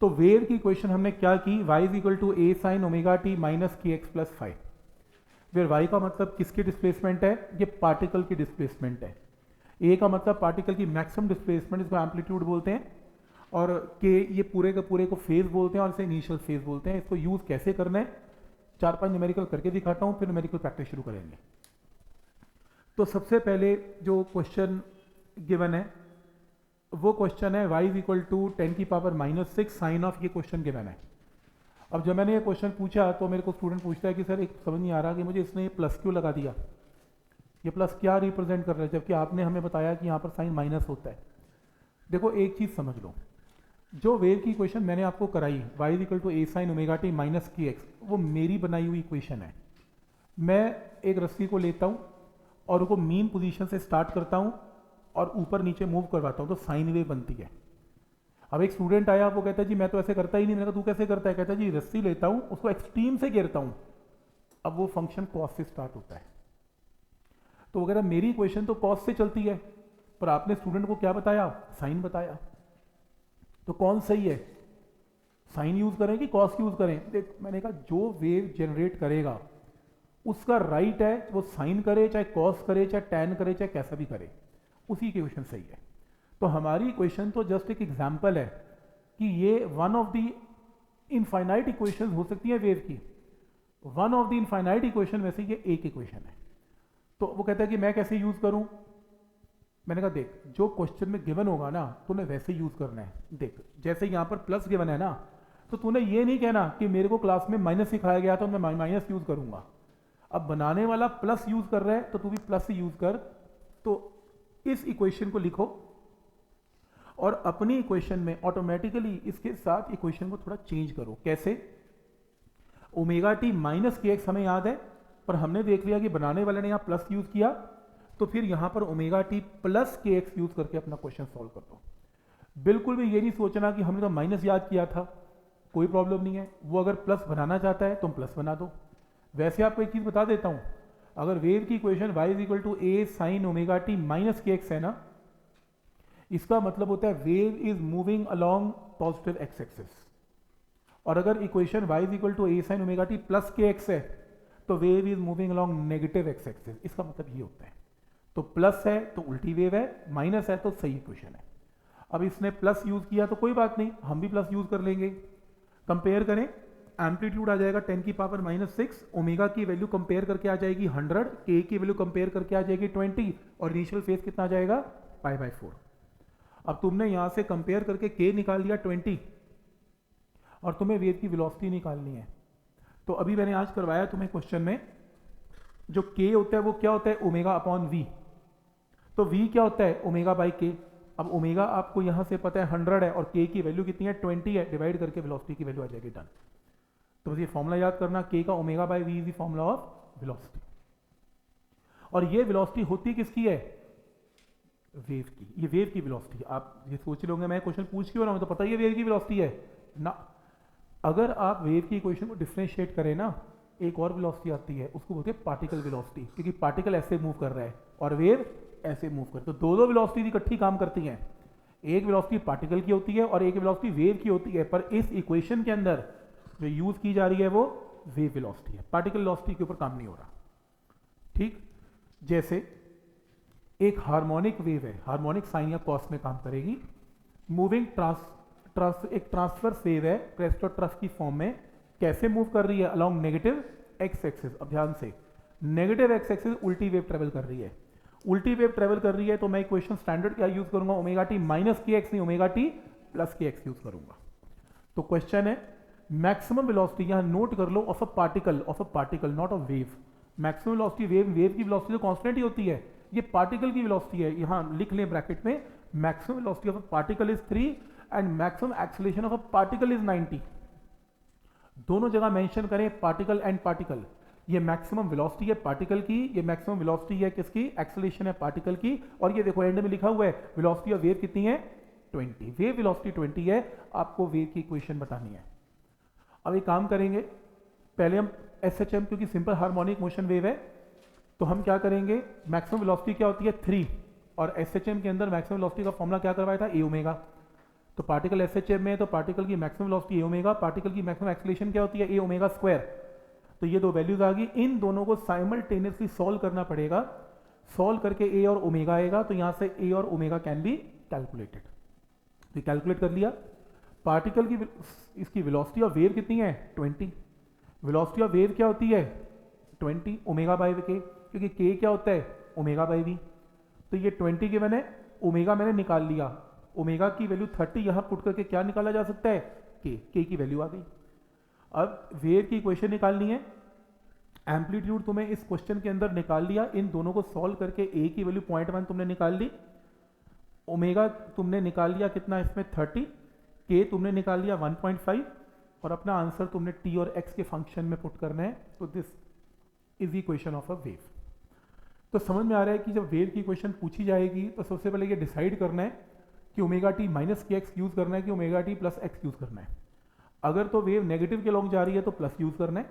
तो वेव की इक्वेशन हमने क्या की, y is equal to a sine omega t minus k x plus five. फिर y का मतलब किसकी डिस्प्लेसमेंट है, ये पार्टिकल की डिस्प्लेसमेंट है। a का मतलब पार्टिकल की मैक्सिमम डिस्प्लेसमेंट, इसको एम्पलीट्यूड बोलते हैं, और के ये पूरे के पूरे को फेज बोलते हैं और इसे इनिशियल फेज बोलते हैं। इसको यूज कैसे करना है, 4-5 न्यूमेरिकल करके दिखाता हूँ, फिर न्यूमेरिकल प्रैक्टिस शुरू करेंगे। तो सबसे पहले जो क्वेश्चन गिवन है वो क्वेश्चन है y इज इक्वल टू 10 की पावर माइनस 6 साइन ऑफ, ये क्वेश्चन गिवन है। अब जब मैंने ये क्वेश्चन पूछा तो मेरे को स्टूडेंट पूछता है कि सर एक समझ नहीं आ रहा कि मुझे इसने ये प्लस क्यों लगा दिया, ये प्लस क्या रिप्रेजेंट कर रहा है, जबकि आपने हमें बताया कि यहाँ पर साइन माइनस होता है। देखो एक चीज़ समझ लो, जो वेव की इक्वेशन मैंने आपको कराई y is equal to a sine omega t minus k x, वो मेरी बनाई हुई इक्वेशन है। मैं एक रस्सी को लेता हूँ और उसको मीन पोजीशन से स्टार्ट करता हूँ और ऊपर नीचे मूव करवाता हूँ, तो साइन वेव बनती है। अब एक स्टूडेंट आया, वो कहता है जी मैं तो ऐसे करता ही नहीं। मैंने कहा तू कैसे करता है, कहता है जी रस्सी लेता हूँ, उसको एक्सट्रीम से गिरता हूँ, अब वो फंक्शन कॉस से स्टार्ट होता है। तो वो कह रहा मेरी इक्वेशन तो कॉस से चलती है, पर आपने स्टूडेंट को क्या बताया, साइन बताया। तो कौन सही है, साइन यूज करें कि कॉस यूज करें। देख मैंने कहा जो वेव जनरेट करेगा उसका राइट है वो साइन करे, चाहे कॉस करे, चाहे टैन करे, चाहे कैसा भी करे, उसी की इक्वेशन सही है। तो हमारी इक्वेशन तो जस्ट एक एग्जांपल है कि ये one of the infinite equation हो सकती है वेव की, one of the infinite equation में से ये एक इक्वेशन है। तो वो कहता है कि मैं कैसे यूज करूं। मैंने कहा देख जो क्वेश्चन में गिवन होगा ना तूने वैसे यूज करना है। देख जैसे यहां पर प्लस गिवन है ना, तो तूने ये नहीं कहना कि मेरे को क्लास में माइनस सिखाया गया तो मैं माइनस यूज करूंगा। अब बनाने वाला प्लस यूज कर रहा है तो तू भी प्लस ही यूज कर। तो इस इक्वेशन को लिखो और अपनी इक्वेशन में ऑटोमेटिकली इसके साथ इक्वेशन को थोड़ा चेंज करो। कैसे, omega t minus k x हमें याद है, पर हमने देख लिया कि बनाने वाले ने यहां प्लस यूज किया, तो फिर यहां पर omega t plus k x use करके अपना क्वेश्चन सॉल्व कर दो। बिल्कुल भी ये नहीं सोचना कि हमने तो माइनस याद किया था, कोई प्रॉब्लम नहीं है। वो अगर प्लस बनाना चाहता है तुम प्लस बना दो। वैसे आपको एक चीज बता देता हूं, अगर वेव की equation y is equal to a sine omega t minus k x है ना, इसका मतलब होता है wave is moving along positive x axis. और अगर equation y is equal to a sine omega t plus k x है तो wave is moving along negative x axis. इसका मतलब ये होता है, तो प्लस है तो उल्टी वेव है, माइनस है तो सही इक्वेशन है। अब इसने प्लस यूज किया तो कोई बात नहीं, हम भी प्लस यूज कर लेंगे। कंपेयर करें, एम्पलीट्यूड आ जाएगा 10 की पावर माइनस 6, ओमेगा की वैल्यू कंपेयर करके आ जाएगी 100, के की वैल्यू कंपेयर करके आ जाएगी 20, और इनिशियल फेज कितना आ जाएगा π/4। अब तुमने यहां से कंपेयर करके के निकाल लिया 20 और तुम्हें वेव की वेलोसिटी निकालनी है। तो अभी मैंने आज करवाया तुम्हें क्वेश्चन में, जो के होता है वो क्या होता है, ओमेगा अपॉन वी। तो वी क्या होता है, ओमेगा बाई के। अब ओमेगा आपको यहां से पता है 100 है और के की वैल्यू कितनी है 20 है, डिवाइड करके वेलोसिटी की वैल्यू आ जाएगी, डन। तो बस ये फॉर्मूला याद करना, के का omega by v is the formula of velocity. और ये वेलोसिटी होती किसकी है, वेव की। ये वेव की वेलोसिटी। आप ये सोच रहे होंगे मैं क्वेश्चन पूछ क्यों रहा हूं, तो पता ही है वेव की वेलोसिटी है ना। अगर आप वेव की इक्वेशन को डिफरेंशिएट करें ना, एक और वेलोसिटी आती है, उसको बोलते हैं पार्टिकल वेलोसिटी, क्योंकि पार्टिकल ऐसे मूव कर रहा है और वेव ऐसे मूव कर, तो दो वेलोसिटी इकट्ठी काम करती हैं। एक वेलोसिटी पार्टिकल की होती है और एक वेलोसिटी वेव की होती है, पर इस इक्वेशन के अंदर जो यूज की जा रही है वो वेव वेलोसिटी है, पार्टिकल वेलोसिटी के ऊपर काम नहीं हो रहा। ठीक, जैसे एक हार्मोनिक वेव है, हार्मोनिक साइन या कॉस में काम करेगी। मूविंग एक ट्रांसवर्स वेव है क्रेस्ट और ट्रफ की फॉर्म में, कैसे मूव कर रही है, अलोंग नेगेटिव एक्स एक्सिस। अब ध्यान से, नेगेटिव एक्स एक्सिस उल्टी वेव ट्रेवल कर रही है, उल्टी वेव ट्रेवल कर रही है, तो मैं इक्वेशन स्टैंडर्ड क्या यूज करूंगा, omega t minus k x नहीं, omega t plus k x use करूंगा। तो क्वेश्चन है मैक्सिमम वेलोसिटी, यहां नोट कर लो, of a particle not a wave. Maximum velocity wave की वेलोसिटी तो कांस्टेंट ही होती है, ये पार्टिकल की वेलोसिटी है। यहां लिख लें ब्रैकेट में, maximum velocity of a particle is 3 and maximum acceleration of a particle is 90। दोनों जगह मेंशन करें पार्टिकल एंड पार्टिकल। ये मैक्सिमम वेलोसिटी है पार्टिकल की, ये मैक्सिमम वेलोसिटी है किसकी, एक्सेलरेशन है पार्टिकल की। और ये देखो एंड में लिखा हुआ है वेलोसिटी ऑफ वेव कितनी है, 20। वेव वेलोसिटी 20 है, आपको वेव की इक्वेशन बतानी है। अब एक काम करेंगे, पहले हम SHM, क्योंकि सिंपल हार्मोनिक मोशन वेव है, तो हम क्या करेंगे, मैक्सिमम वेलोसिटी क्या होती है 3, और SHM के अंदर मैक्सिमम वेलोसिटी का फॉर्मूला क्या करवाया था, ए ओमेगा। तो पार्टिकल एसएचएम में है तो पार्टिकल की मैक्सिमम वेलोसिटी ए ओमेगा, पार्टिकल की मैक्सिमम एक्सीलरेशन क्या होती है ए ओमेगा स्क्वायर। तो ये दो वैल्यूज आ गई, इन दोनों को साइमल्टेनियसली सॉल्व करना पड़ेगा, सॉल्व करके ए और ओमेगा आएगा, तो यहां से ए और ओमेगा कैन बी कैलकुलेटेड। तो कैलकुलेट कर लिया। पार्टिकल की इसकी वेलोसिटी ऑफ वेव कितनी है 20, वेलोसिटी ऑफ वेव क्या होती है 20 ओमेगा बाई के, क्योंकि के क्या होता है ओमेगा बाई वी। तो ये 20 गिवन है, ओमेगा मैंने निकाल लिया, ओमेगा की वैल्यू 30 यहां पुट करके क्या निकाला जा सकता है के की वैल्यू आ गई। अब वेव की इक्वेशन निकालनी है, एम्पलीट्यूड तुम्हें इस क्वेश्चन के अंदर निकाल लिया, इन दोनों को सॉल्व करके ए की वैल्यू 0.1 तुमने निकाल ली, ओमेगा तुमने निकाल लिया कितना इसमें 30, के तुमने निकाल लिया 1.5 और अपना आंसर तुमने टी और एक्स के फंक्शन में पुट करना है। तो this is equation of a wave. तो समझ में आ रहा है कि जब वेव की इक्वेशन पूछी जाएगी तो सबसे पहले ये डिसाइड करना है कि omega t minus k x use करना है कि omega t plus x use करना है। अगर तो वेव नेगेटिव के लॉन्ग जा रही है तो प्लस यूज करना है,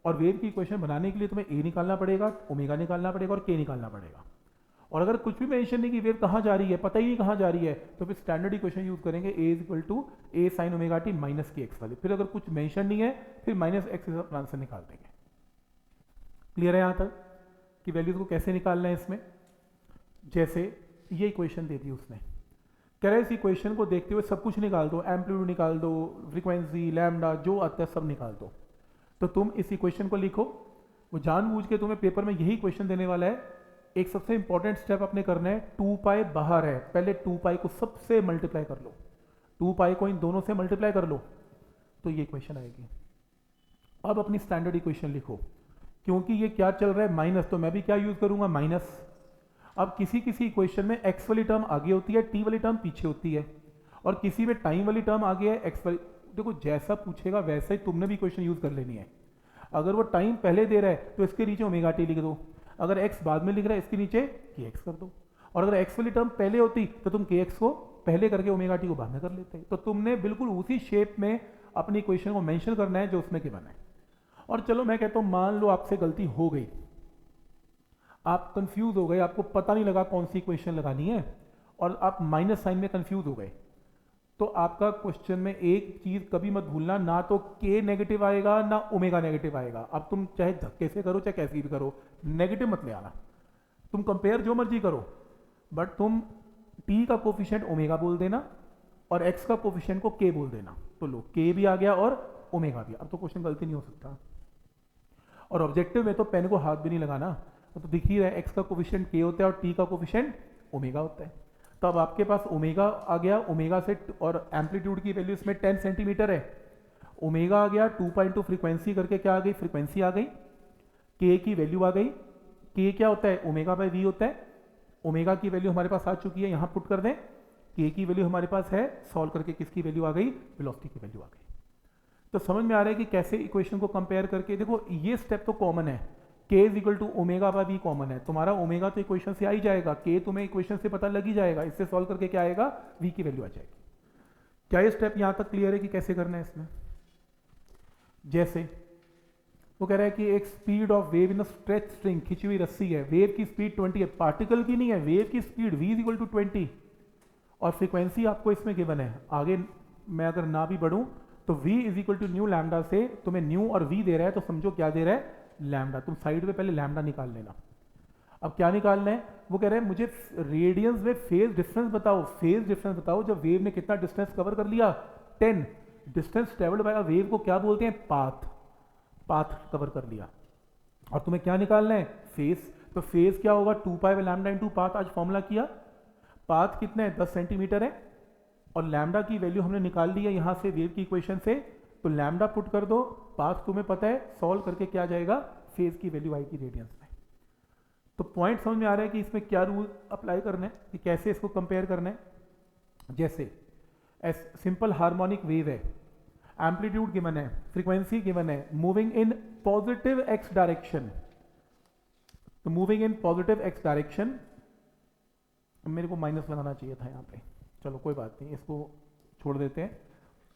और वेव की इक्वेशन बनाने के लिए तुम्हें ए निकालना पड़ेगा, ओमेगा निकालना पड़ेगा और के निकालना पड़ेगा। और अगर कुछ भी मेंशन नहीं कि वेव कहाँ जा रही है, पता ही नहीं कहाँ जा रही है, तो फिर स्टैंडर्ड इक्वेशन यूज करेंगे a is equal to a sine omega t minus k x वाली। फिर अगर कुछ मेंशन नहीं है फिर माइनस एक्स आंसर निकाल देंगे। क्लियर है यहाँ तक कि वैल्यूज को कैसे निकालना है इसमें। जैसे ये इक्वेशन दे दी उसने, कह रहे इस इक्वेशन को देखते हुए सब कुछ निकाल दो, एम्पलीट्यूड निकाल दो, फ्रीक्वेंसी, लैम्डा, जो आता है सब निकाल दो। तो तुम इस इक्वेशन को लिखो, वो जानबूझ के तुम्हें पेपर में यही क्वेश्चन देने वाला है। एक सबसे इंपॉर्टेंट स्टेप आपने करना है, 2 पाई बाहर है, पहले 2 पाई को सबसे मल्टीप्लाई कर लो, 2 पाई को इन दोनों से मल्टीप्लाई कर लो तो ये इक्वेशन आएगी। अब अपनी स्टैंडर्ड इक्वेशन लिखो, क्योंकि ये क्या चल रहा है माइनस, तो मैं भी क्या यूज करूंगा माइनस। अब किसी किसी इक्वेशन में एक्स वाली टर्म आगे होती है, टी वाली टर्म पीछे होती है, और किसी में टाइम वाली टर्म आगे है, एक्स वाली। देखो जैसा पूछेगा वैसा ही तुमने भी इक्वेशन यूज कर लेनी है। अगर वो टाइम पहले दे रहा है तो इसके नीचे ओमेगा टी लिख दो, अगर एक्स बाद में लिख रहा है इसके नीचे के एक्स कर दो, और अगर एक्स वाली टर्म पहले होती तो तुम के एक्स को पहले करके ओमेगा टी को बाद में कर लेते। तो तुमने बिल्कुल उसी शेप में अपनी इक्वेशन को मेंशन करना है जो उसमें गिवन है। और चलो मैं कहता हूं मान लो आपसे गलती हो गई, आप कंफ्यूज हो गए, आपको पता नहीं लगा कौन सी इक्वेशन लगानी है और आप माइनस साइन में कंफ्यूज हो गए, तो आपका क्वेश्चन में एक चीज कभी मत भूलना, ना तो के नेगेटिव आएगा ना ओमेगा नेगेटिव आएगा। अब तुम चाहे धक्के से करो चाहे कैसे भी करो, नेगेटिव मत ले आना। तुम कंपेयर जो मर्जी करो, बट तुम टी का कोफिशिएंट ओमेगा बोल देना और एक्स का कोफिशिएंट को के बोल देना। तो लो के भी आ गया और ओमेगा भी। अब तो क्वेश्चन गलती नहीं हो सकता। और ऑब्जेक्टिव में तो पेन को हाथ भी नहीं लगाना, तो दिख ही रहा है एक्स का कोफिशिएंट के होता है और टी का कोफिशिएंट ओमेगा होता है। तो अब आपके पास ओमेगा आ गया, ओमेगा से और एम्पलीट्यूड की वैल्यू इसमें 10 सेंटीमीटर है, ओमेगा आ गया 2 पाई इंटू फ्रीक्वेंसी करके क्या आ गई फ्रीक्वेंसी आ गई, के की वैल्यू आ गई, के क्या होता है ओमेगा बाई वी होता है, ओमेगा की वैल्यू हमारे पास आ चुकी है, यहाँ पुट कर दें, के की वैल्यू हमारे पास है, सॉल्व करके किसकी वैल्यू आ गई वेलोसिटी की वैल्यू आ गई। तो समझ में आ रहा है कि कैसे इक्वेशन को कंपेयर करके, देखो ये स्टेप तो कॉमन है, k is equal to omega by v common है, तुम्हारा ओमेगा तो इक्वेशन से आ ही जाएगा, के तुम्हें इक्वेशन से पता लग ही जाएगा, इससे सॉल्व करके क्या आएगा वी की वैल्यू आ जाएगी। क्या ये स्टेप यहां तक क्लियर है कि कैसे करना है इसमें। जैसे वो कह रहा है कि एक speed of wave in stretch string, खिंची हुई रस्सी है, वेव की स्पीड 20 है, पार्टिकल की नहीं है, वेव की speed v is equal to 20 और फ्रीक्वेंसी आपको इसमें गिवन है। आगे मैं अगर ना भी बढ़ूं तो v is equal to nu lambda से तुम्हें न्यू और v दे रहा है, तो समझो क्या दे रहा है लैम्डा। तुम साइड में पहले लैम्डा निकाल लेना। अब क्या निकालना है, वो कह रहे हैं मुझे रेडियंस में फेज डिफरेंस बताओ, फेज डिफरेंस बताओ जब वेव ने कितना डिस्टेंस कवर कर लिया 10, distance travelled by a wave को क्या बोलते हैं पाथ, पाथ कवर कर लिया। और तुम्हें क्या निकालना है फेज, तो फेज क्या होगा 2 pi by lambda into path, आज फॉर्मूला किया, पाथ कितना है 10 सेंटीमीटर है और लैम्डा की वैल्यू हमने निकाल ली है यहां से वेव की इक्वेशन से, तो लैम्डा पुट कर दो, पाथ तुम्हें पता है, सॉल्व करके क्या जाएगा फेज की वैल्यू आएगी रेडियंस में। तो पॉइंट समझ में आ रहा है कि इसमें क्या रूल अप्लाई करना है, कि कैसे इसको कंपेयर करना है। जैसे सिंपल हार्मोनिक वेव है, एम्पलीट्यूड गिवन है, फ्रीक्वेंसी गिवन है, moving in positive x direction, तो moving in positive x direction, मेरे को माइनस लगाना चाहिए था यहाँ पे, चलो कोई बात नहीं, इसको छोड़ देते हैं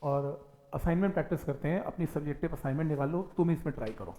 और असाइनमेंट प्रैक्टिस करते हैं। अपनी सब्जेक्टिव असाइनमेंट निकालो, तुम इसमें ट्राई करो।